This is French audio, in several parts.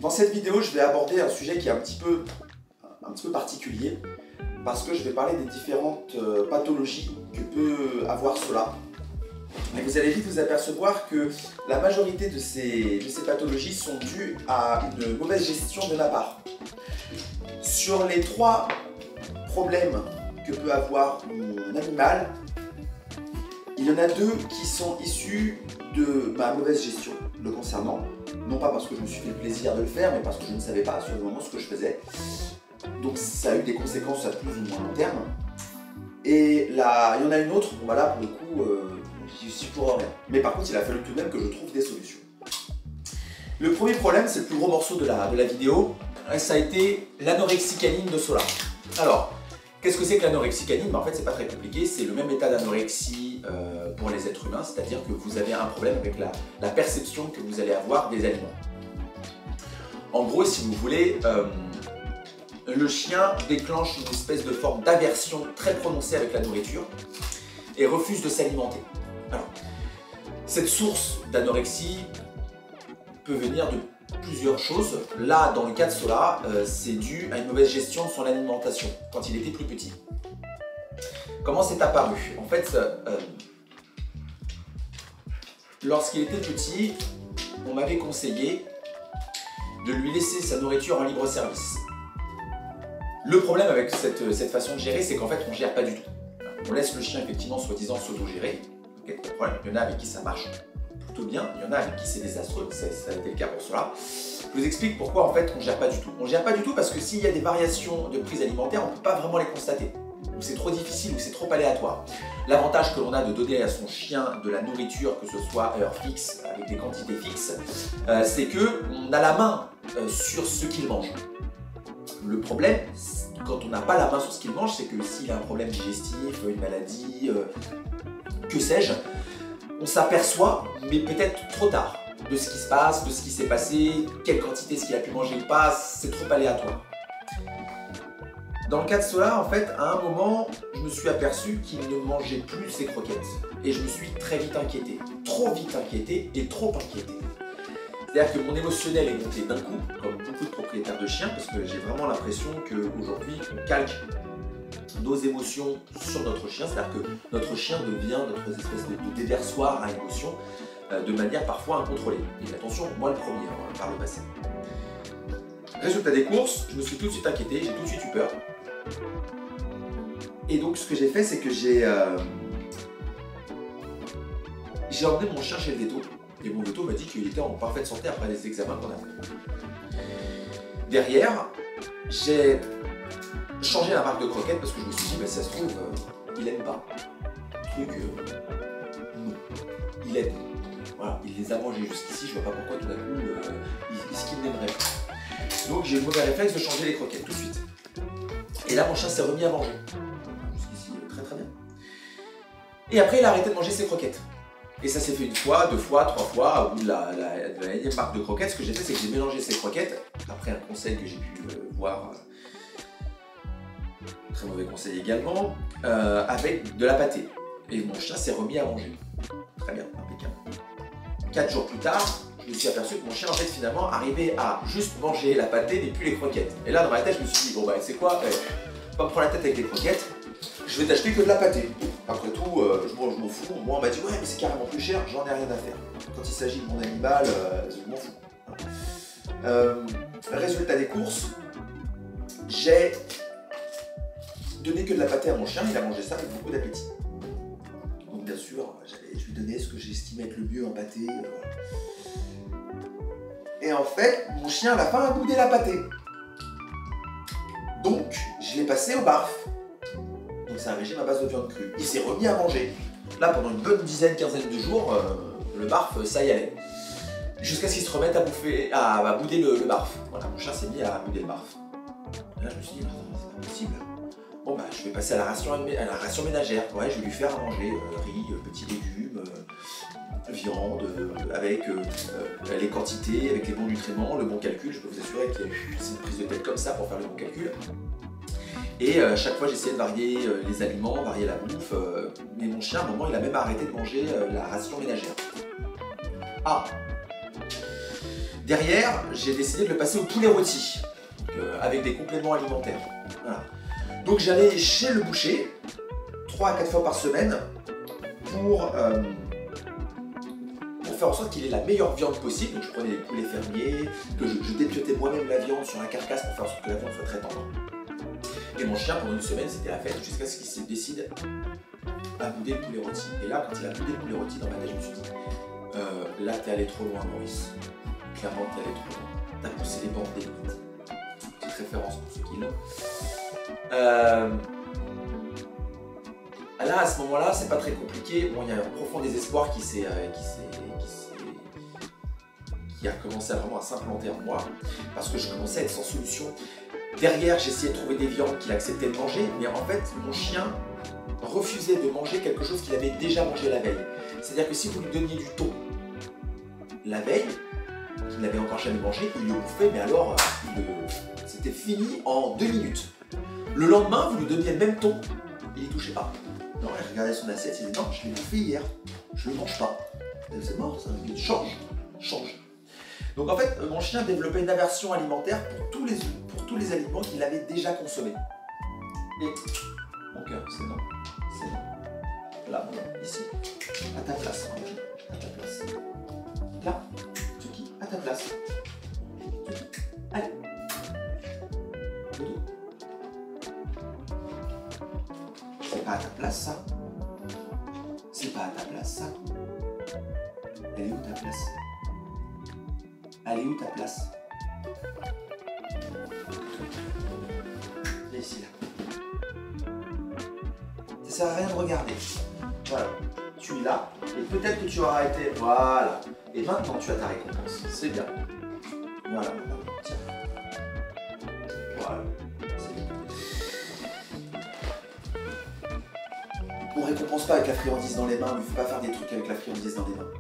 Dans cette vidéo, je vais aborder un sujet qui est un petit peu particulier parce que je vais parler des différentes pathologies que peut avoir Sola. Et vous allez vite vous apercevoir que la majorité de ces pathologies sont dues à une mauvaise gestion de ma part. Sur les 3 problèmes que peut avoir mon animal, il y en a 2 qui sont issus de ma mauvaise gestion le concernant. Non pas parce que je me suis fait le plaisir de le faire, mais parce que je ne savais pas sur le moment ce que je faisais. Donc ça a eu des conséquences à plus ou moins long terme. Et là, il y en a une autre, bon bah là pour le coup, j'y suis pour rien. Mais par contre, il a fallu tout de même que je trouve des solutions. Le premier problème, c'est le plus gros morceau de la vidéo, ça a été l'anorexie canine de Sola. Alors, qu'est-ce que c'est que l'anorexie canine? En fait, c'est pas très compliqué, c'est le même état d'anorexie pour les êtres humains, c'est-à-dire que vous avez un problème avec la perception que vous allez avoir des aliments. En gros, si vous voulez, le chien déclenche une espèce de forme d'aversion très prononcée avec la nourriture et refuse de s'alimenter. Alors, cette source d'anorexie peut venir de plusieurs choses. Là, dans le cas de Sola, c'est dû à une mauvaise gestion de son alimentation quand il était plus petit. Comment c'est apparu? En fait, lorsqu'il était petit, on m'avait conseillé de lui laisser sa nourriture en libre service. Le problème avec cette façon de gérer, c'est qu'en fait, on ne gère pas du tout. On laisse le chien, effectivement, soi-disant s'auto-gérer. Okay, pas de problème. Il y en a avec qui ça marche plutôt bien, il y en a avec qui c'est désastreux, ça a été le cas pour Sola. Je vous explique pourquoi en fait on ne gère pas du tout. On ne gère pas du tout parce que s'il y a des variations de prise alimentaire, on ne peut pas vraiment les constater. Ou c'est trop difficile, ou c'est trop aléatoire. L'avantage que l'on a de donner à son chien de la nourriture, que ce soit à heure fixe, avec des quantités fixes, c'est qu'on a la main sur ce qu'il mange. Le problème, quand on n'a pas la main sur ce qu'il mange, c'est que s'il a un problème digestif, une maladie, que sais-je, on s'aperçoit, mais peut-être trop tard, de ce qui se passe, de ce qui s'est passé, quelle quantité ce qu'il a pu manger ou pas, c'est trop aléatoire. Dans le cas de Sola, en fait, à un moment, je me suis aperçu qu'il ne mangeait plus ses croquettes. Et je me suis très vite inquiété, trop vite inquiété et trop inquiété. C'est-à-dire que mon émotionnel est monté d'un coup, comme beaucoup de propriétaires de chiens, parce que j'ai vraiment l'impression qu'aujourd'hui, on calque nos émotions sur notre chien, c'est-à-dire que notre chien devient notre espèce de déversoir à émotions de manière parfois incontrôlée. Et attention, moi le premier, par le passé. Résultat des courses, je me suis tout de suite inquiété, j'ai tout de suite eu peur. Et donc ce que j'ai fait, c'est que j'ai emmené mon chien chez le veto. Et mon veto m'a dit qu'il était en parfaite santé après les examens qu'on a fait. Derrière, j'ai changé la marque de croquettes parce que je me suis dit, bah, ça se trouve, il aime pas. Truc, non. Il aime. Voilà, il les a mangés jusqu'ici, je vois pas pourquoi tout d'un coup, ce qu'il n'aimerait pas. Donc j'ai le mauvais réflexe de changer les croquettes tout de suite. Et là, mon chien s'est remis à manger. Jusqu'ici, très très bien. Et après, il a arrêté de manger ses croquettes. Et ça s'est fait 1 fois, 2 fois, 3 fois, au bout de la énième marque de croquettes. Ce que j'ai fait, c'est que j'ai mélangé ces croquettes, après un conseil que j'ai pu voir, très mauvais conseil également, avec de la pâtée. Et mon chien s'est remis à manger. Très bien, impeccable. 4 jours plus tard, je me suis aperçu que mon chien, en fait, finalement, arrivait à juste manger la pâtée et plus les croquettes. Et là, dans ma tête, je me suis dit, bon bah, c'est quoi, pas me prendre la tête avec les croquettes, je vais t'acheter que de la pâtée. Après tout, je m'en fous. Moi, on m'a dit, ouais, mais c'est carrément plus cher, j'en ai rien à faire. Quand il s'agit de mon animal, je m'en fous. Résultat des courses, j'ai donné que de la pâtée à mon chien, il a mangé ça avec beaucoup d'appétit. Donc, bien sûr, je lui donnais ce que j'estimais être le mieux en pâté. Et en fait, mon chien, à la fin, a boudé la pâtée. Donc, je l'ai passé au barf. Donc c'est un régime à base de viande crue. Il s'est remis à manger. Là, pendant une bonne dizaine, quinzaine de jours, le barf, ça y allait. Jusqu'à ce qu'il se remette à bouder le barf. Voilà, mon chien s'est mis à bouder le barf. Et là, je me suis dit, non, c'est pas possible. Bon, bah, je vais passer à la ration ménagère. Ouais, je vais lui faire à manger riz, petits légumes, viande, avec les quantités, avec les bons nutriments, le bon calcul. Je peux vous assurer qu'il y a eu une prise de tête comme ça pour faire le bon calcul. Et chaque fois, j'essayais de varier les aliments, varier la bouffe. Mais mon chien, à un moment, il a même arrêté de manger la ration ménagère. Ah! Derrière, j'ai décidé de le passer au poulet rôti, avec des compléments alimentaires. Voilà. Donc j'allais chez le boucher, 3 à 4 fois par semaine, pour faire en sorte qu'il ait la meilleure viande possible. Donc je prenais des poulets fermiers, que je dépiotais moi-même la viande sur la carcasse pour faire en sorte que la viande soit très tendre. Et mon chien, pendant une semaine, c'était la fête jusqu'à ce qu'il se décide à bouder le poulet rôti. Et là, quand il a boudé le poulet rôti, dans ma tête, je me suis dit, là, t'es allé trop loin, Maurice. Clairement, t'es allé trop loin. T'as poussé les bornes des limites. Petite référence pour ceux qui l'ont. Là, à ce moment-là, c'est pas très compliqué. Bon, il y a un profond désespoir qui a commencé vraiment à s'implanter en moi, parce que je commençais à être sans solution. Derrière, j'essayais de trouver des viandes qu'il acceptait de manger, mais en fait, mon chien refusait de manger quelque chose qu'il avait déjà mangé la veille. C'est-à-dire que si vous lui donniez du thon la veille, qu'il n'avait encore jamais mangé, il le bouffait, mais alors, c'était fini en 2 minutes. Le lendemain, vous lui donniez le même thon, il n'y touchait pas. Non, il regardait son assiette, il disait non, je l'ai bouffé hier, je ne le mange pas. C'est mort, ça, change. Donc en fait, mon chien développait une aversion alimentaire pour tous les aliments qu'il avait déjà consommés. Et mon cœur, c'est non. Là, ici, à ta place, à ta place. Là, Tuki, à ta place. Tuki, allez. Doudou. C'est pas à ta place, ça. C'est pas à ta place, ça. Elle est où ta place? Elle est où ta place? Viens ici, là. Ça sert à rien de regarder. Voilà. Tu es là, et peut-être que tu auras été... Voilà. Et maintenant, tu as ta récompense. C'est bien. Voilà. Tiens. Voilà. C'est bien. On ne récompense pas avec la friandise dans les mains, mais il ne faut pas faire des trucs avec la friandise dans les mains.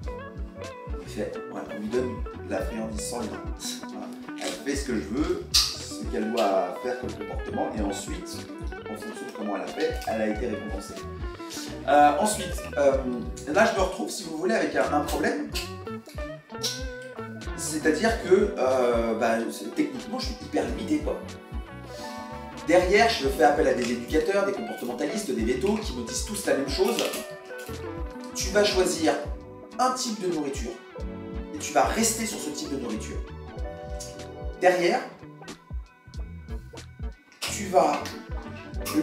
Voilà, on lui donne la friandise sans les mains. Voilà. Elle fait ce que je veux, ce qu'elle doit faire comme comportement, et ensuite, en fonction de comment elle a fait, elle a été récompensée. Ensuite, là je me retrouve, si vous voulez, avec un problème. C'est-à-dire que techniquement, je suis hyper limité, quoi. Derrière, je fais appel à des éducateurs, des comportementalistes, des vétos qui me disent tous la même chose. Tu vas choisir un type de nourriture et tu vas rester sur ce type de nourriture. Derrière, tu vas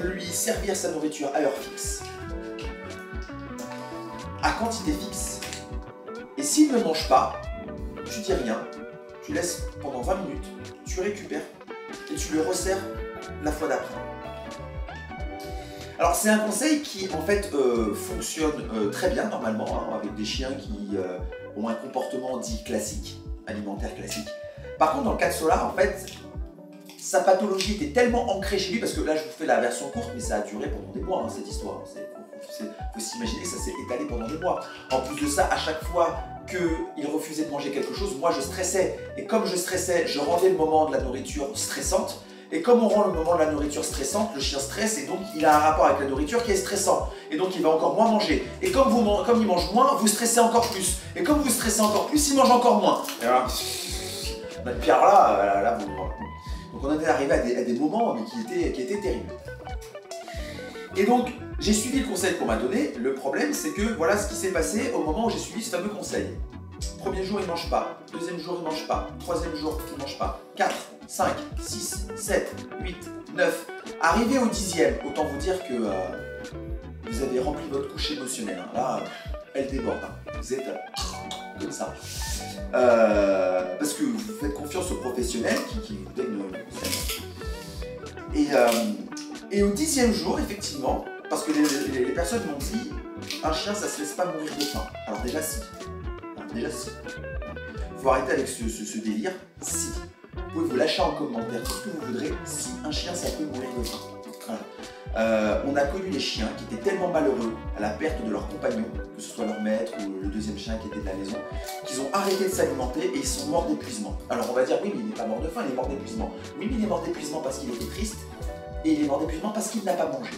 lui servir sa nourriture à heure fixe, à quantité fixe, et s'il ne mange pas, tu dis rien, tu laisses pendant 20 minutes, tu récupères et tu le resserres la fois d'après. Alors c'est un conseil qui en fait fonctionne très bien normalement, hein, avec des chiens qui ont un comportement dit classique, alimentaire classique. Par contre dans le cas de Solar, en fait, sa pathologie était tellement ancrée chez lui, parce que là je vous fais la version courte, mais ça a duré pendant des mois, hein, cette histoire. Il faut s'imaginer que ça s'est étalé pendant des mois. En plus de ça, à chaque fois qu'il refusait de manger quelque chose, moi je stressais. Et comme je stressais, je rendais le moment de la nourriture stressante. Et comme on rend le moment de la nourriture stressante, le chien stresse et donc il a un rapport avec la nourriture qui est stressant. Et donc il va encore moins manger. Et comme il mange moins, vous stressez encore plus. Et comme vous stressez encore plus, il mange encore moins. Et voilà. Puis alors là vous... Donc on était arrivé à des moments qui étaient terribles. Et donc j'ai suivi le conseil qu'on m'a donné. Le problème c'est que voilà ce qui s'est passé au moment où j'ai suivi ce fameux conseil. Premier jour il ne mange pas, deuxième jour il ne mange pas, troisième jour il ne mange pas, 4, 5, 6, 7, 8, 9. Arrivé au 10e, autant vous dire que vous avez rempli votre couche émotionnelle. Hein. Là, elle déborde. Hein. Vous êtes comme ça. Parce que vous faites confiance aux professionnels qui vous donnent le conseil. Et au 10e jour, effectivement, parce que les personnes m'ont dit un chien ça se laisse pas mourir de faim. Alors déjà si. Déjà si. Faut arrêter avec ce délire. Si. Vous pouvez vous lâcher en commentaire tout ce que vous voudrez. Si un chien ça peut mourir de faim. Voilà. On a connu les chiens qui étaient tellement malheureux à la perte de leur compagnon, que ce soit leur maître ou le deuxième chien qui était de la maison, qu'ils ont arrêté de s'alimenter et ils sont morts d'épuisement. Alors on va dire oui mais il n'est pas mort de faim, il est mort d'épuisement. Oui mais il est mort d'épuisement parce qu'il était triste et il est mort d'épuisement parce qu'il n'a pas mangé.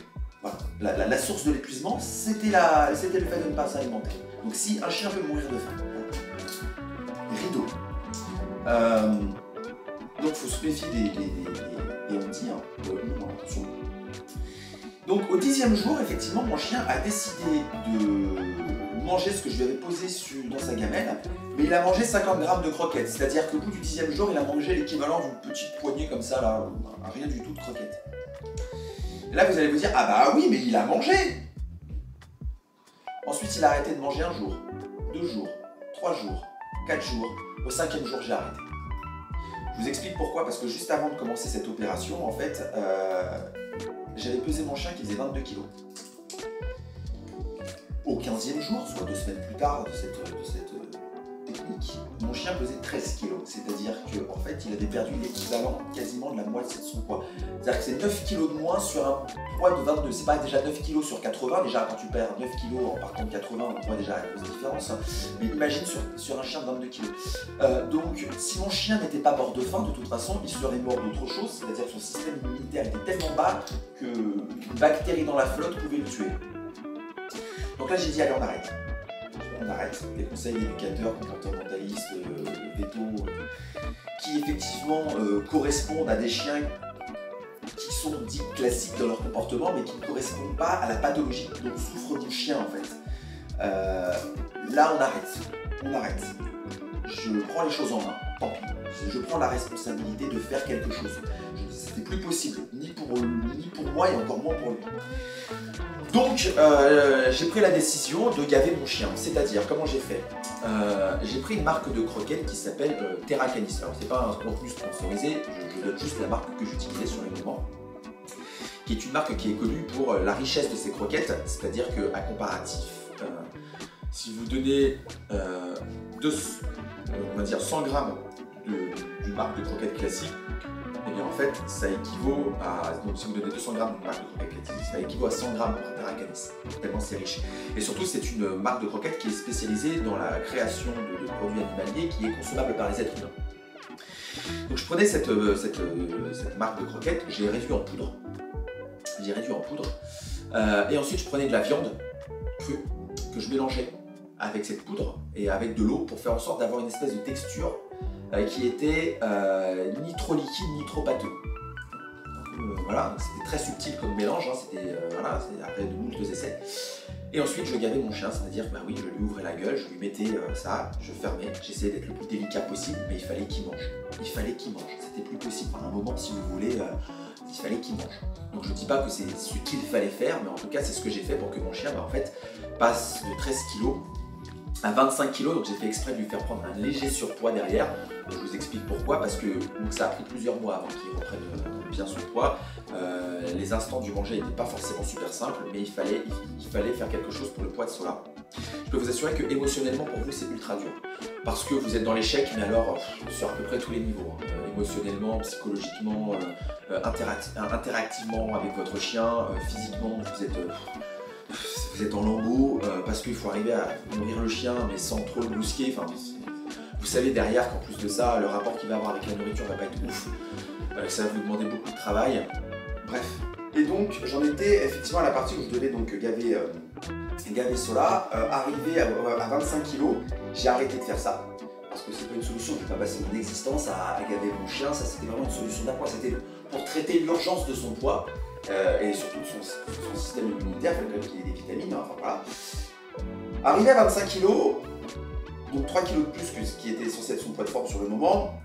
Voilà. La source de l'épuisement c'était le fait de ne pas s'alimenter. Donc si un chien peut mourir de faim. Rideau. Donc il faut se méfier des on-dit, hein. Non, attention. Donc au 10e jour, effectivement, mon chien a décidé de manger ce que je lui avais posé dans sa gamelle, mais il a mangé 50 grammes de croquettes, c'est-à-dire qu'au bout du 10e jour, il a mangé l'équivalent d'une petite poignée comme ça, là, rien du tout de croquettes. Et là, vous allez vous dire, ah bah oui, mais il a mangé! Ensuite, il a arrêté de manger 1 jour, 2 jours, 3 jours, 4 jours. Au 5e jour, j'ai arrêté. Je vous explique pourquoi, parce que juste avant de commencer cette opération, en fait, j'avais pesé mon chien qui faisait 22 kg. Au 15e jour, soit 2 semaines plus tard de cette technique, mon chien pesait 13 kg. C'est-à-dire qu'en fait, il avait perdu l'équivalent quasiment de la moitié de son poids. C'est-à-dire que c'est 9 kg de moins sur un poids de 22. C'est pas déjà 9 kg sur 80. Déjà, quand tu perds 9 kg en partant de 80, on voit déjà la grosse différence. Mais imagine sur un chien de 22 kg. Donc, si mon chien n'était pas mort de faim, de toute façon, il serait mort d'autre chose. C'est-à-dire que son système immunitaire était tellement bas qu'une bactérie dans la flotte pouvait le tuer. Donc là, j'ai dit, allez, on arrête. On arrête. Des conseils d'éducateurs, comportementalistes, véto, qui effectivement correspondent à des chiens qui sont dits classiques dans leur comportement, mais qui ne correspondent pas à la pathologie dont souffre mon chien, en fait. Là, on arrête. On arrête. Je prends les choses en main. Tant pis. Je prends la responsabilité de faire quelque chose. C'était plus possible, ni pour moi et encore moins pour lui. Donc, j'ai pris la décision de gaver mon chien. C'est-à-dire, comment j'ai fait? J'ai pris une marque de croquettes qui s'appelle Terra Canis. Alors, c'est pas un contenu sponsorisé, je donne juste la marque que j'utilisais sur le moment, qui est une marque qui est connue pour la richesse de ses croquettes. C'est-à-dire qu'à comparatif, si vous donnez on va dire 100 grammes d'une marque de croquettes classique, et bien en fait, ça équivaut à, donc si vous donnez 200 grammes de marque de croquettes classique, ça équivaut à 100 grammes pour Terra Canis, tellement c'est riche. Et surtout, c'est une marque de croquettes qui est spécialisée dans la création de produits animaliers qui est consommable par les êtres humains. Donc je prenais cette marque de croquettes, j'ai réduit en poudre. Et ensuite, je prenais de la viande crue que je mélangeais avec cette poudre et avec de l'eau pour faire en sorte d'avoir une espèce de texture qui était ni trop liquide ni trop pâteux. Voilà, c'était très subtil comme mélange, hein, c'était après de moultes essais. Et ensuite je gavais mon chien, c'est-à-dire bah oui, je lui ouvrais la gueule, je lui mettais ça, je fermais, j'essayais d'être le plus délicat possible, mais il fallait qu'il mange. Il fallait qu'il mange, c'était plus possible. À un moment, si vous voulez, il fallait qu'il mange. Donc je ne dis pas que c'est ce qu'il fallait faire, mais en tout cas c'est ce que j'ai fait pour que mon chien en fait passe de 13 kg à 25 kg, donc j'ai fait exprès de lui faire prendre un léger surpoids derrière. Donc, je vous explique pourquoi, parce que donc, ça a pris plusieurs mois avant qu'il reprenne bien son poids. Les instants du manger n'étaient pas forcément super simples, mais il fallait faire quelque chose pour le poids de cela. Je peux vous assurer que émotionnellement pour vous c'est ultra dur, parce que vous êtes dans l'échec, mais alors sur à peu près tous les niveaux, hein. Émotionnellement, psychologiquement, interactivement avec votre chien, physiquement, vous êtes en lambeaux parce qu'il faut arriver à nourrir le chien mais sans trop le brusquer. Enfin, vous savez derrière qu'en plus de ça, le rapport qu'il va avoir avec la nourriture va pas être ouf. Ça va vous demander beaucoup de travail. Bref. Et donc j'en étais effectivement à la partie où je devais donc gaver cela. Arrivé à 25 kg, j'ai arrêté de faire ça. Parce que c'est pas une solution, je ne vais pas passer mon existence à gaver mon chien. Ça c'était vraiment une solution d'appoint. C'était pour traiter l'urgence de son poids. Et surtout de son système immunitaire, il fallait quand même qu'il ait des vitamines, hein, enfin voilà. Arrivé à 25 kg, donc 3 kg de plus que ce qui était censé être son poids de forme sur le moment,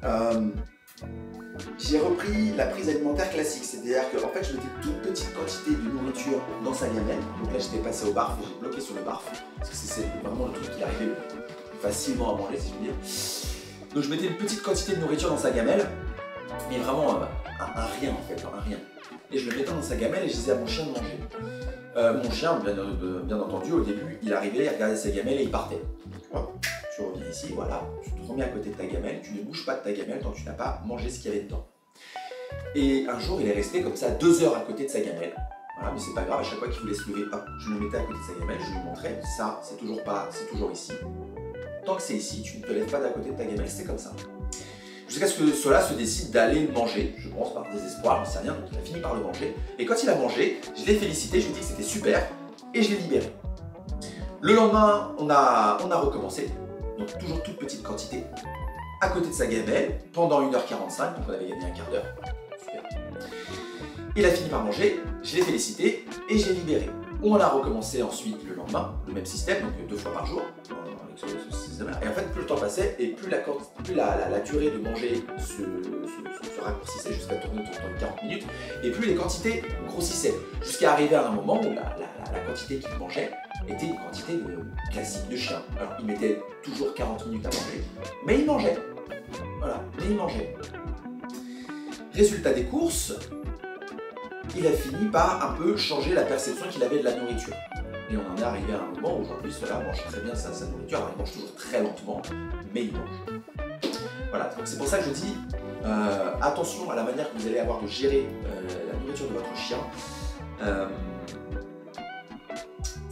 j'ai repris la prise alimentaire classique, c'est-à-dire qu'en fait je mettais toute petite quantité de nourriture dans sa gamelle, donc là j'étais passé au barf et j'ai bloqué sur le barf, parce que c'est vraiment le truc qui arrivait facilement à manger si je veux dire. Donc je mettais une petite quantité de nourriture dans sa gamelle, mais vraiment un rien en fait, un rien. Et je le mettais dans sa gamelle et je disais à mon chien de manger. Mon chien, bien entendu, au début, il arrivait, il regardait sa gamelle et il partait. Tu reviens ici, voilà, tu te remets à côté de ta gamelle, tu ne bouges pas de ta gamelle tant que tu n'as pas mangé ce qu'il y avait dedans. Et un jour, il est resté comme ça 2 heures à côté de sa gamelle. Voilà, mais c'est pas grave, à chaque fois qu'il voulait se lever, hop, je le mettais à côté de sa gamelle, je lui montrais, ça, c'est toujours ici. Tant que c'est ici, tu ne te lèves pas d'à côté de ta gamelle, c'est comme ça. Jusqu'à ce que cela se décide d'aller le manger, je pense par désespoir, j'en sais rien, donc il a fini par le manger. Et quand il a mangé, je l'ai félicité, je lui ai dit que c'était super, et je l'ai libéré. Le lendemain, on a recommencé, donc toujours toute petite quantité. à côté de sa gamelle pendant 1h45, donc on avait gagné un quart d'heure. Super. Il a fini par manger, je l'ai félicité et j'ai libéré. On a recommencé ensuite le lendemain, le même système, donc 2 fois par jour, avec ce système-là. Et en fait, plus le temps passait et plus la durée de manger se raccourcissait jusqu'à tourner autour de 40 minutes, et plus les quantités grossissaient, jusqu'à arriver à un moment où la quantité qu'il mangeait était une quantité classique de chien. Alors, il mettait toujours 40 minutes à manger, mais il mangeait. Voilà, mais il mangeait. Résultat des courses, il a fini par un peu changer la perception qu'il avait de la nourriture. Et on en est arrivé à un moment où aujourd'hui, cela mange très bien sa nourriture. Alors, il mange toujours très lentement, mais il mange. Voilà, donc c'est pour ça que je dis attention à la manière que vous allez avoir de gérer la nourriture de votre chien.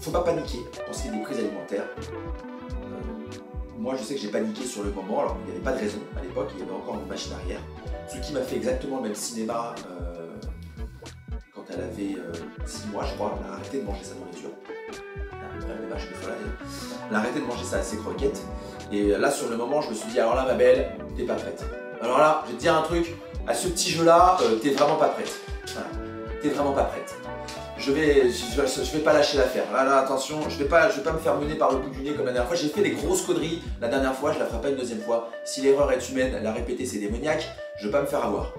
Faut pas paniquer pour ce qui est des prises alimentaires. Moi, je sais que j'ai paniqué sur le moment, alors il n'y avait pas de raison à l'époque, il y avait encore une machine arrière. Ce qui m'a fait exactement le même cinéma quand elle avait 6 mois, je crois. Elle a arrêté de manger sa nourriture. Elle a arrêté de manger ses croquettes. Et là, sur le moment, je me suis dit, alors là, ma belle, t'es pas prête. Alors là, je vais te dire un truc, à ce petit jeu-là, t'es vraiment pas prête. Voilà. T'es vraiment pas prête. Je vais pas lâcher l'affaire. Là, attention, je vais pas me faire mener par le bout du nez comme la dernière fois. J'ai fait des grosses conneries la dernière fois, je la ferai pas une deuxième fois. Si l'erreur est humaine, la répéter c'est démoniaque, je vais pas me faire avoir.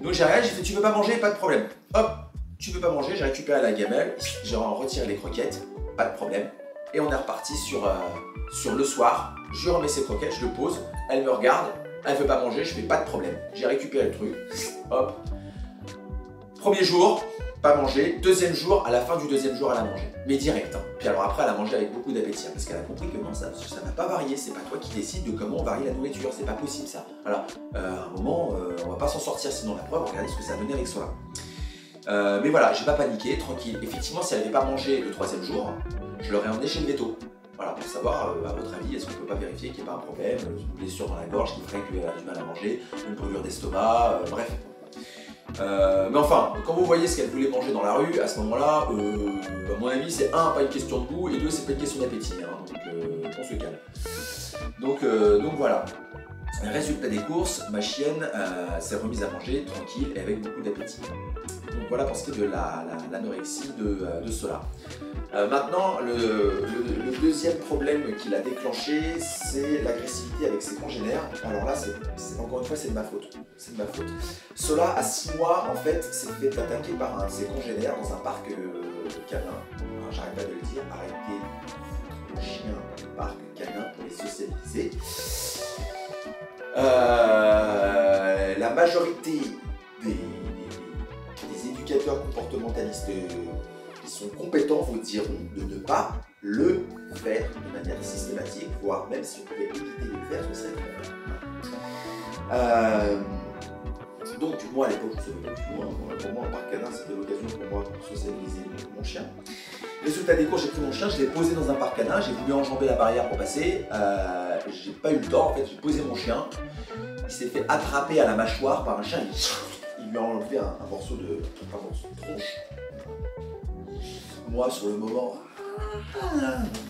Donc j'ai rien, j'ai fait tu veux pas manger, pas de problème. Hop, tu veux pas manger, j'ai récupéré la gamelle, j'ai retiré les croquettes, pas de problème. Et on est reparti sur le soir. Je lui remets ses croquettes, je le pose, elle me regarde, elle veut pas manger, je fais pas de problème. J'ai récupéré le truc, hop. Premier jour, pas manger. Deuxième jour, à la fin du deuxième jour, elle a mangé. Mais direct. Hein. Puis alors après, elle a mangé avec beaucoup d'appétit. Hein, parce qu'elle a compris que non, ça va pas varier. C'est pas toi qui décides de comment on varie la nourriture. C'est pas possible ça. Alors, à un moment, on va pas s'en sortir. Sinon, la preuve, regardez ce que ça a donné avec Sola. Mais voilà, j'ai pas paniqué, tranquille. Effectivement, si elle n'avait pas mangé le troisième jour, je l'aurais emmené chez le veto. Voilà, pour savoir, à votre avis, est-ce qu'on peut pas vérifier qu'il n'y a pas un problème, une blessure dans la gorge qui ferait qu'elle a du mal à manger, une brûlure d'estomac, bref. Mais enfin, quand vous voyez ce qu'elle voulait manger dans la rue, à ce moment-là, à mon avis, c'est un, pas une question de goût, et deux, c'est pas une question d'appétit. Hein, donc, on se calme. Donc voilà. Résultat des courses, ma chienne s'est remise à manger tranquille et avec beaucoup d'appétit. Donc voilà pour ce qui est de l'anorexie de Sola. Maintenant, le deuxième problème qu'il a déclenché, c'est l'agressivité avec ses congénères. Alors là, encore une fois, c'est de ma faute. C'est de ma faute. Sola, à 6 mois, en fait, s'est fait attaquer par un de ses congénères dans un parc canin. J'arrête pas de le dire, arrêtez le chien du parc canin pour les socialiser. La majorité des éducateurs comportementalistes qui sont compétents vous diront de ne pas le faire de manière systématique, voire même si on pouvait éviter de le faire, ce serait bien. Donc moi à l'époque je ne savais pas du tout, hein. Pour moi un parc canin c'était l'occasion pour moi de socialiser mon chien. Résultat des cours, j'ai pris mon chien, je l'ai posé dans un parc canin, j'ai voulu enjamber la barrière pour passer, j'ai pas eu le temps en fait, j'ai posé mon chien, il s'est fait attraper à la mâchoire par un chien, il lui a enlevé un morceau de tronche. Moi sur le moment,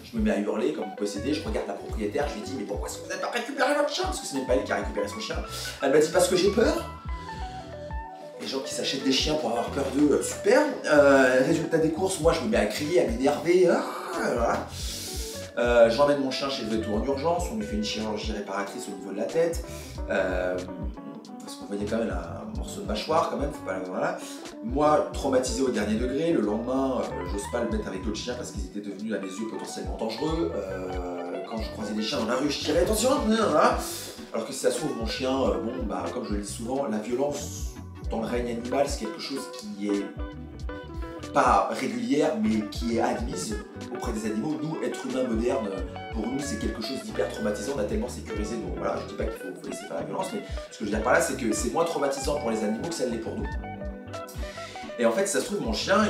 je me mets à hurler comme possédé, je regarde la propriétaire, je lui dis mais pourquoi est-ce que vous n'avez pas récupéré votre chien? Parce que c'est même pas elle qui a récupéré son chien. Elle m'a dit parce que j'ai peur. Les gens qui s'achètent des chiens pour avoir peur d'eux, super. Résultat des courses, moi je me mets à crier, à m'énerver. Voilà. J'emmène mon chien chez le veto en urgence, on lui fait une chirurgie réparatrice au niveau de la tête. Parce qu'on voyait quand même un morceau de mâchoire quand même, faut pas, voilà. Moi, traumatisé au dernier degré, le lendemain, j'ose pas le mettre avec d'autres chiens parce qu'ils étaient devenus à mes yeux potentiellement dangereux. Quand je croisais des chiens dans la rue, je tirais attention, voilà. Alors que si ça se trouve, mon chien, bon, bah, comme je le dis souvent, la violence dans le règne animal, c'est quelque chose qui est pas régulière, mais qui est admise auprès des animaux. Nous, êtres humains modernes, pour nous, c'est quelque chose d'hyper traumatisant, on a tellement sécurisé, donc voilà, je dis pas qu'il faut laisser faire la violence, mais ce que je veux dire par là, c'est que c'est moins traumatisant pour les animaux que ça l'est pour nous. Et en fait, si ça se trouve, mon chien,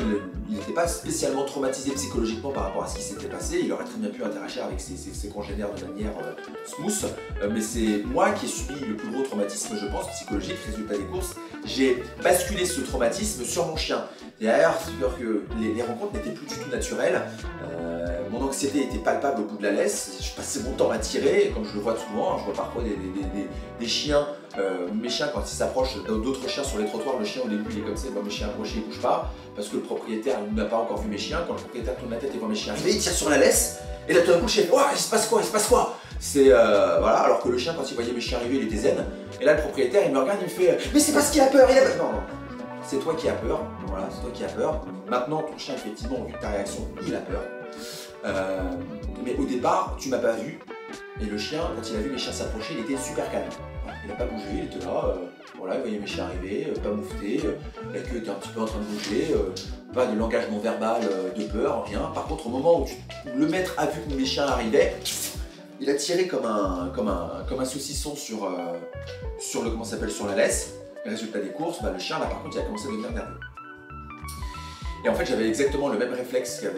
il n'était pas spécialement traumatisé psychologiquement par rapport à ce qui s'était passé. Il aurait très bien pu interagir avec ses congénères de manière smooth. Mais c'est moi qui ai subi le plus gros traumatisme, je pense, psychologique. Résultat des courses, j'ai basculé ce traumatisme sur mon chien. D'ailleurs, c'est-à-dire que les rencontres n'étaient plus du tout naturelles. mon anxiété était palpable au bout de la laisse, je passais mon temps à tirer, comme je le vois souvent, je vois parfois des chiens, mes chiens quand ils s'approchent d'autres chiens sur les trottoirs, le chien au début il est comme ça, il voit mes chiens approcher, il ne bouge pas, parce que le propriétaire n'a pas encore vu mes chiens, quand le propriétaire tourne la tête et voit mes chiens arriver, il tire sur la laisse, et là tout d'un coup je fais, il se passe quoi, il se passe quoi? C'est voilà, alors que le chien quand il voyait mes chiens arriver il était zen, et là le propriétaire il me regarde, il me fait, mais c'est parce qu'il a peur, il a peur. Non, non. C'est toi qui as peur, voilà, c'est toi qui as peur. Maintenant, ton chien, effectivement, au vu de ta réaction, il a peur. Mais au départ, tu m'as pas vu. Et le chien, quand il a vu mes chiens s'approcher, il était super calme. Voilà, il n'a pas bougé, il était là, voilà, il voyait mes chiens arriver, pas moufté, la queue était un petit peu en train de bouger, pas de langage non verbal de peur, rien. Par contre, au moment où le maître a vu que mes chiens arrivaient, il a tiré comme un saucisson sur la laisse. Résultat des courses, le chien là par contre il a commencé à devenir nerveux. Et en fait j'avais exactement le même réflexe que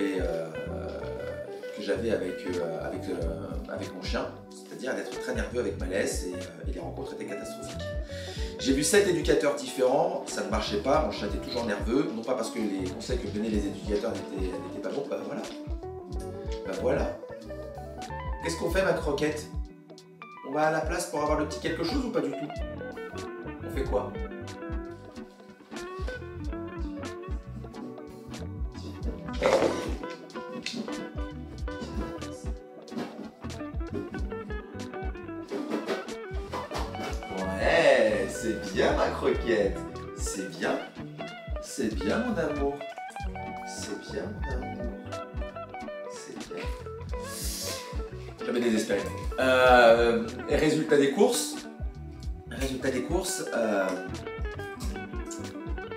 j'avais avec mon chien, c'est-à-dire d'être très nerveux avec ma laisse et les rencontres étaient catastrophiques. J'ai vu 7 éducateurs différents, ça ne marchait pas, mon chien était toujours nerveux, non pas parce que les conseils que donnaient les éducateurs n'étaient pas bons, voilà. Qu'est-ce qu'on fait ma croquette? On va à la place pour avoir le petit quelque chose ou pas du tout? On fait quoi? Ouais, c'est bien ma croquette. C'est bien. C'est bien mon amour. C'est bien mon amour. C'est bien. Jamais désespéré. Résultat des courses.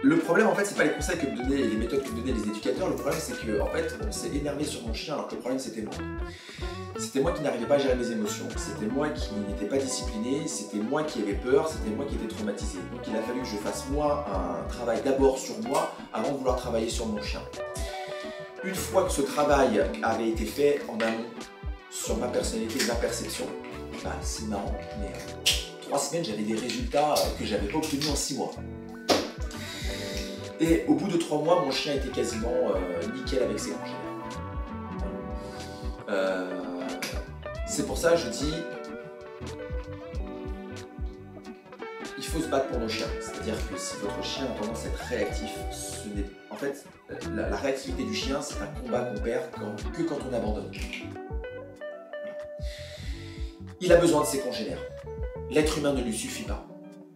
Le problème en fait c'est pas les conseils que me donnaient, les méthodes que me donnaient les éducateurs, le problème c'est que en fait on s'est énervé sur mon chien alors que le problème c'était moi. C'était moi qui n'arrivais pas à gérer mes émotions, c'était moi qui n'étais pas discipliné, c'était moi qui avais peur, c'était moi qui étais traumatisé. Donc il a fallu que je fasse moi un travail d'abord sur moi avant de vouloir travailler sur mon chien. Une fois que ce travail avait été fait en amont sur ma personnalité et ma perception, c'est marrant, mais 3 semaines j'avais des résultats que j'avais pas obtenus en 6 mois. Et au bout de 3 mois, mon chien était quasiment nickel avec ses congénères. C'est pour ça que je dis, il faut se battre pour nos chiens. C'est-à-dire que si votre chien a tendance à être réactif, en fait, la réactivité du chien, c'est un combat qu'on perd que quand on abandonne. Il a besoin de ses congénères. L'être humain ne lui suffit pas.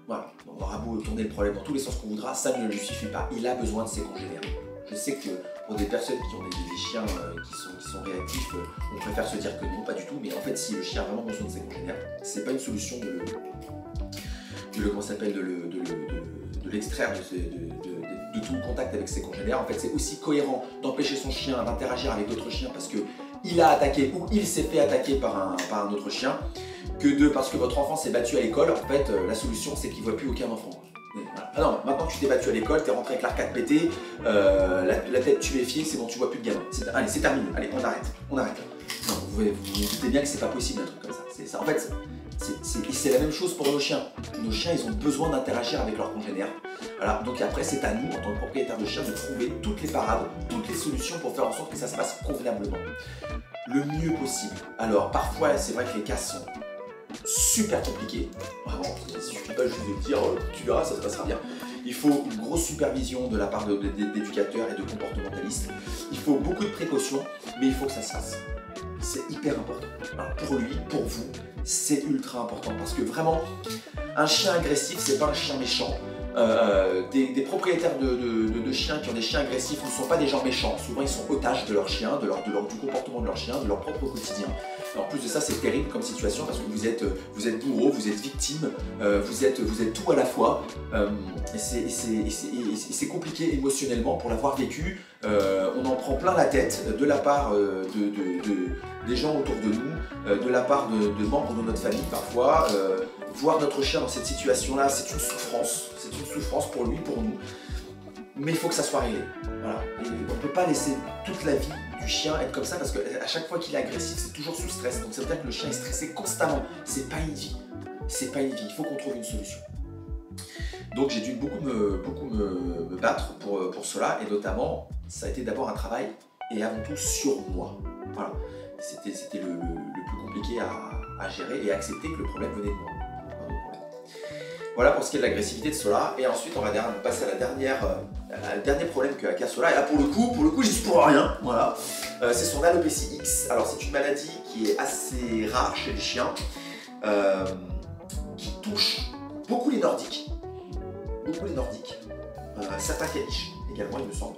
Voilà, on aura beau tourner le problème dans tous les sens qu'on voudra, ça ne lui suffit pas. Il a besoin de ses congénères. Je sais que pour des personnes qui ont des chiens qui sont réactifs, on préfère se dire que non, pas du tout. Mais en fait, si le chien a vraiment besoin de ses congénères, c'est pas une solution de l'extraire de tout contact avec ses congénères. En fait, c'est aussi cohérent d'empêcher son chien d'interagir avec d'autres chiens parce qu'il a attaqué ou il s'est fait attaquer par un autre chien, que parce que votre enfant s'est battu à l'école. En fait, la solution, c'est qu'il ne voit plus aucun enfant. Voilà. Ah non, maintenant tu t'es battu à l'école, t'es rentré avec l'arcade pétée, la tête tuméfiée, c'est bon, tu vois plus de gamin. Allez, c'est terminé, allez, on arrête. Non, vous doutez bien que c'est pas possible un truc comme ça. En fait, c'est la même chose pour nos chiens. Nos chiens, ils ont besoin d'interagir avec leurs congénères. Voilà. Donc après, c'est à nous, en tant que propriétaire de chien, de trouver toutes les parades, toutes les solutions pour faire en sorte que ça se passe convenablement. Le mieux possible. Alors, parfois, c'est vrai que les cas sont super compliqués. Vraiment, il ne suffit pas juste de dire tu verras, ça se passera bien. Il faut une grosse supervision de la part d'éducateurs et de comportementalistes. Il faut beaucoup de précautions, mais il faut que ça se fasse. C'est hyper important. Alors, pour lui, pour vous, c'est ultra important parce que vraiment, un chien agressif, c'est pas un chien méchant. Des propriétaires de chiens qui ont des chiens agressifs ne sont pas des gens méchants. Souvent, ils sont otages de leur chien, du comportement de leur chien, de leur propre quotidien. Et en plus de ça, c'est terrible comme situation parce que vous êtes bourreau, vous êtes victime, vous êtes tout à la fois. Et c'est compliqué émotionnellement pour l'avoir vécu. On en prend plein la tête de la part des gens autour de nous, de la part de membres de notre famille parfois. Voir notre chien dans cette situation-là, c'est une souffrance pour lui, pour nous. Mais il faut que ça soit réglé. Voilà. Et on ne peut pas laisser toute la vie du chien être comme ça parce qu'à chaque fois qu'il est agressif, c'est toujours sous stress. Donc ça veut dire que le chien est stressé constamment. C'est pas une vie. C'est pas une vie. Il faut qu'on trouve une solution. Donc j'ai dû beaucoup me battre pour cela et notamment, ça a été d'abord un travail et avant tout sur moi. Voilà, c'était le plus compliqué à gérer et accepter que le problème venait de moi. Voilà pour ce qui est de l'agressivité de Sola. Et ensuite, on va passer à le dernier problème qu'a Sola. Et là, pour le coup, j'y suis pour rien. Voilà. C'est son alopécie X. Alors, c'est une maladie qui est assez rare chez les chiens, qui touche beaucoup les Nordiques. Certains caniches également, il me semble.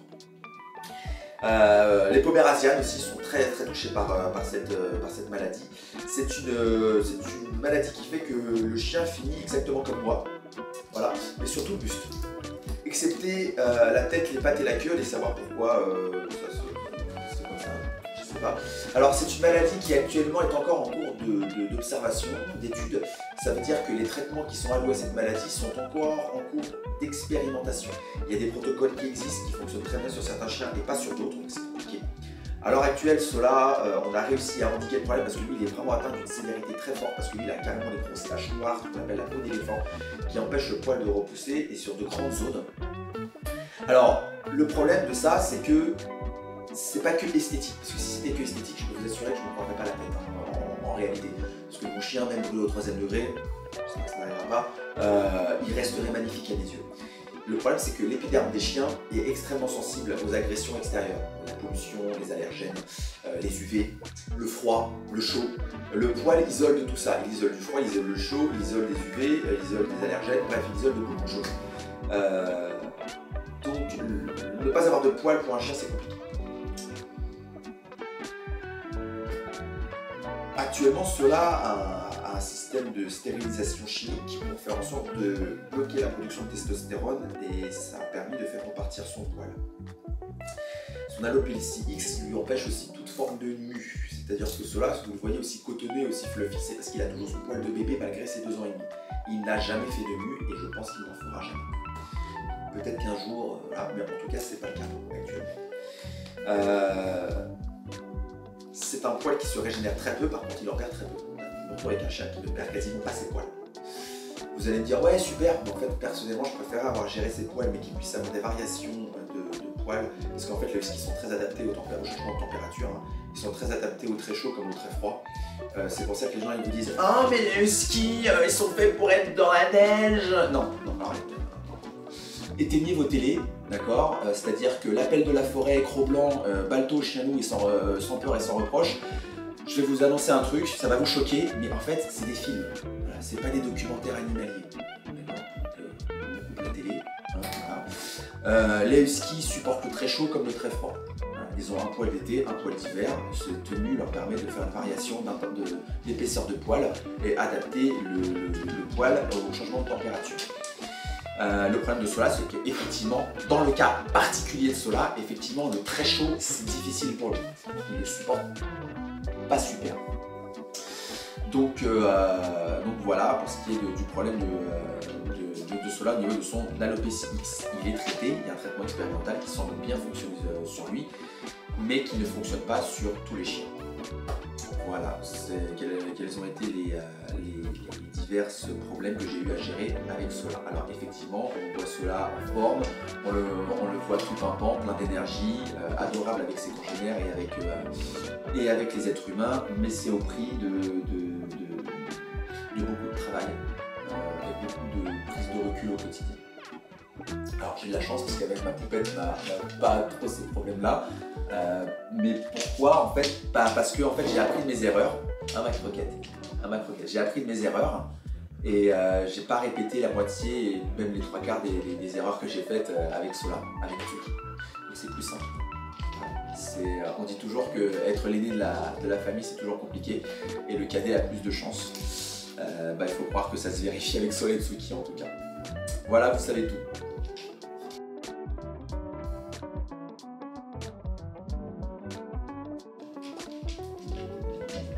Les Pomérasiennes aussi sont très touchés par cette maladie. C'est une maladie qui fait que le chien finit exactement comme moi, voilà, mais surtout le buste. Excepté la tête, les pattes et la queue, allez savoir pourquoi c'est comme ça, je sais pas. Alors c'est une maladie qui actuellement est encore en cours d'observation, d'études. Ça veut dire que les traitements qui sont alloués à cette maladie sont encore en cours d'expérimentation. Il y a des protocoles qui existent, qui fonctionnent très bien sur certains chiens et pas sur d'autres, donc c'est compliqué. À l'heure actuelle, Sola, on a réussi à endiguer le problème parce que lui, il est vraiment atteint d'une sévérité très forte, parce que lui, il a carrément des grosses taches noires, qu'on appelle la peau d'éléphant, qui empêche le poil de repousser et sur de grandes zones. Alors, le problème de ça, c'est que c'est pas que esthétique, parce que si c'était que esthétique, je peux vous assurer que je ne me prendrais pas la tête en réalité. Parce que mon chien, même brûlé au 3e degré, j'espère que ça n'arrivera pas, il resterait magnifique à mes yeux. Le problème, c'est que l'épiderme des chiens est extrêmement sensible aux agressions extérieures. La pollution, les allergènes, les UV, le froid, le chaud. Le poil isole de tout ça. Il isole du froid, il isole le chaud, il isole des UV, il isole des allergènes, bref, il isole de beaucoup de choses. Donc, ne pas avoir de poil pour un chien, c'est compliqué. Actuellement, cela a un système de stérilisation chimique pour faire en sorte de bloquer la production de testostérone et ça a permis de faire repartir son poil. Son alopécie X lui empêche aussi toute forme de mue, c'est-à-dire que cela, vous le voyez aussi cotonneux et aussi fluffy, c'est parce qu'il a toujours son poil de bébé malgré ses 2 ans et demi. Il n'a jamais fait de mue et je pense qu'il n'en fera jamais. Peut-être qu'un jour, voilà, mais en tout cas, c'est pas le cas actuellement. C'est un poil qui se régénère très peu, par contre il en perd très peu. On avec un chien qui ne perd quasiment pas ses poils. Vous allez me dire, ouais super, mais en fait personnellement je préférerais avoir géré ses poils mais qu'il puisse avoir des variations de poils, parce qu'en fait les huskies sont très adaptés au changement de température, hein. Ils sont très adaptés au très chaud comme au très froid. C'est pour ça que les gens ils vous disent, ah mais les huskies ils sont faits pour être dans la neige. Non, arrête. Éteignez vos télés, d'accord, c'est-à-dire que l'appel de la forêt, Cro-Blanc, Balto, chien loup, sans peur et sans reproche. Je vais vous annoncer un truc, ça va vous choquer, mais en fait, c'est des films. Voilà, c'est pas des documentaires animaliers. La télé. Voilà. Les huskies supportent le très chaud comme le très froid. Voilà, ils ont un poil d'été, un poil d'hiver. Cette tenue leur permet de faire une variation d'épaisseur de poil et adapter le poil au changement de température. Le problème de Sola, c'est qu'effectivement, dans le cas particulier de Sola, effectivement, le très chaud, c'est difficile pour lui. Il le supporte pas super. Donc voilà, pour ce qui est du problème de Sola au niveau de son alopécie X. Il est traité, il y a un traitement expérimental qui semble bien fonctionner sur lui, mais qui ne fonctionne pas sur tous les chiens. Voilà, quels ont été les divers problèmes que j'ai eu à gérer avec Sola. Alors effectivement, on voit Sola en forme, on le voit tout pimpant, plein d'énergie, adorable avec ses congénères et avec les êtres humains, mais c'est au prix de beaucoup de travail et beaucoup de prise de recul au quotidien. Alors j'ai de la chance parce qu'avec ma poupette, on n'a pas trop ces problèmes-là. Mais pourquoi en fait? Parce que en fait, j'ai appris de mes erreurs. Un Mac Rocket. J'ai appris de mes erreurs et j'ai pas répété la moitié et même les 3/4 des erreurs que j'ai faites avec Sola, avec Tuki. Donc c'est plus simple. On dit toujours que être l'aîné de la famille c'est toujours compliqué et le cadet a plus de chance. Il faut croire que ça se vérifie avec Sola et Tsuki en tout cas. Voilà, vous savez tout.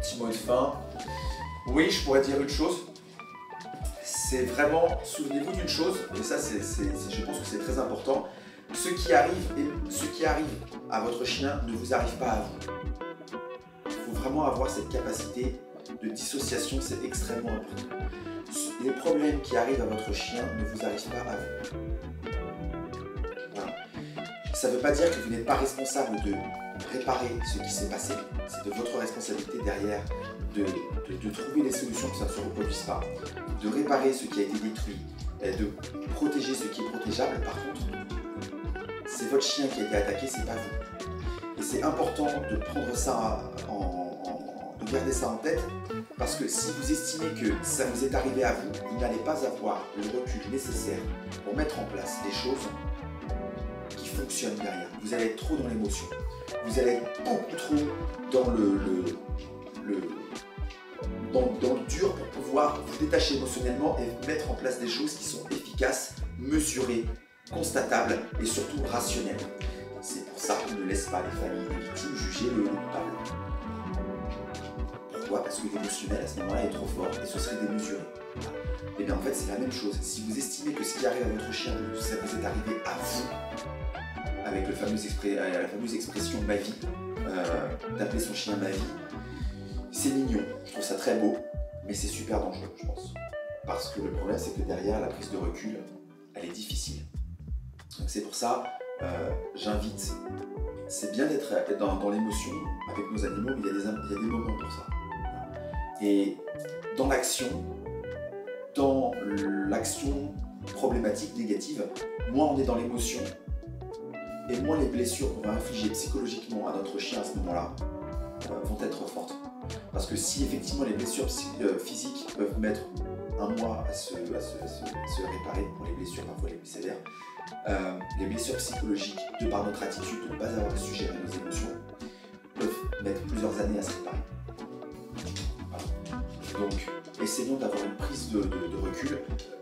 Petit mot de fin. Oui, je pourrais dire une chose. C'est vraiment, souvenez-vous d'une chose, et ça je pense que c'est très important. Ce qui arrive à votre chien ne vous arrive pas à vous. Il faut vraiment avoir cette capacité de dissociation, c'est extrêmement important. Les problèmes qui arrivent à votre chien ne vous arrivent pas à vous. Voilà. Ça ne veut pas dire que vous n'êtes pas responsable de réparer ce qui s'est passé. C'est de votre responsabilité derrière de trouver les solutions pour que ça ne se reproduise pas, de réparer ce qui a été détruit, de protéger ce qui est protégeable. Par contre, c'est votre chien qui a été attaqué, c'est pas vous. Et c'est important de prendre ça de garder ça en tête, parce que si vous estimez que ça vous est arrivé à vous, vous n'allez pas avoir le recul nécessaire pour mettre en place des choses qui fonctionnent derrière. Vous allez être trop dans l'émotion. Vous allez être beaucoup trop dans dans le dur pour pouvoir vous détacher émotionnellement et mettre en place des choses qui sont efficaces, mesurées, constatables et surtout rationnelles. C'est pour ça qu'on ne laisse pas les familles des victimes juger le coupable. Pourquoi? Parce que l'émotionnel à ce moment-là est trop fort et ce serait démesuré. Et bien en fait c'est la même chose. Si vous estimez que ce qui arrive à votre chien, ça vous est arrivé à vous, avec la fameuse expression ma vie, d'appeler son chien ma vie, c'est mignon, je trouve ça très beau, mais c'est super dangereux, je pense. Parce que le problème, c'est que derrière, la prise de recul, elle est difficile. Donc c'est pour ça, j'invite, c'est bien d'être dans l'émotion avec nos animaux, mais il y a des moments pour ça. Et dans l'action problématique, négative, moins on est dans l'émotion, et moins les blessures qu'on va infliger psychologiquement à notre chien à ce moment-là vont être fortes. Parce que si effectivement les blessures physiques peuvent mettre un mois à se réparer, pour les blessures parfois les plus sévères, les blessures psychologiques, de par notre attitude de ne pas avoir su gérer nos émotions, peuvent mettre plusieurs années à se réparer. Voilà. Donc essayons d'avoir une prise de recul,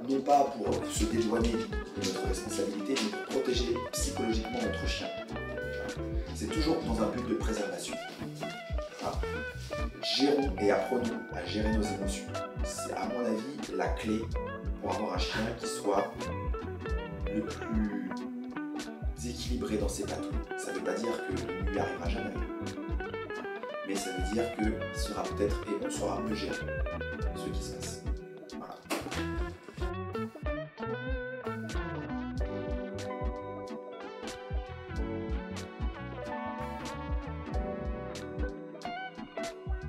non pas pour se dédouaner de notre responsabilité, mais pour protéger psychologiquement notre chien. C'est toujours dans un but de préservation. Voilà. Gérons et apprenons à gérer nos émotions. C'est à mon avis la clé pour avoir un chien qui soit le plus équilibré dans ses patous. Ça ne veut pas dire qu'il ne lui arrivera jamais. Mais ça veut dire qu'il sera peut-être et on saura mieux gérer ce qui se passe. Voilà.